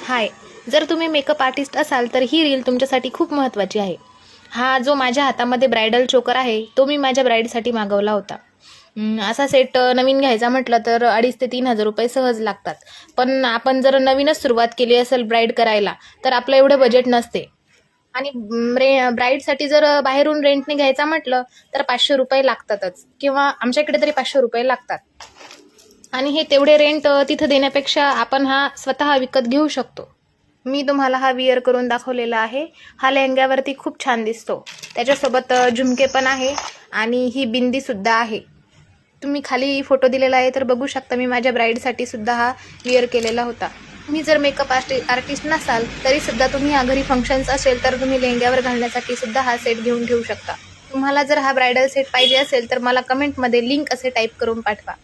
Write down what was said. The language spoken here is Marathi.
हाय, जर तुम्ही मेकअप आर्टिस्ट असाल तर ही रील तुमच्यासाठी खूप महत्त्वाची आहे. हा जो माझ्या हातामध्ये ब्रायडल चोकर आहे तो मी माझ्या ब्राईडसाठी मागवला होता. असा सेट नवीन घ्यायचा म्हटलं तर 2,500 ते 3,000 रुपये सहज लागतात. पण आपण जर नवीनच सुरुवात केली असेल ब्राईड करायला तर आपलं एवढं बजेट नसते. आणि ब्राईडसाठी जर बाहेरून रेंटने घ्यायचा म्हटलं तर 500 रुपये लागतातच, किंवा आमच्याकडे तरी 500 रुपये लागतात. आणि हे तेवढे रेंट तिथं देण्यापेक्षा आपण हा स्वतः विकत घेऊ शकतो. मी तुम्हाला हा विअर करून दाखवलेला आहे. हा लेहंग्यावरती खूप छान दिसतो. त्याच्यासोबत झुमके पण आहे आणि ही बिंदी सुद्धा आहे. तुम्ही खाली फोटो दिलेला आहे तर बघू शकता, मी माझ्या ब्राईडसाठी सुद्धा हा विअर केलेला होता. तुम्ही जर मेकअप आर्टिस्ट नसाल तरी सुद्धा तुम्ही घरी फंक्शन्स असेल तर तुम्ही लेहंग्यावर घालण्यासाठी सुद्धा हा सेट घेऊन ठेवू शकता. तुम्हाला जर हा ब्रायडल सेट पाहिजे असेल तर मला कमेंटमध्ये लिंक असे टाईप करून पाठवा.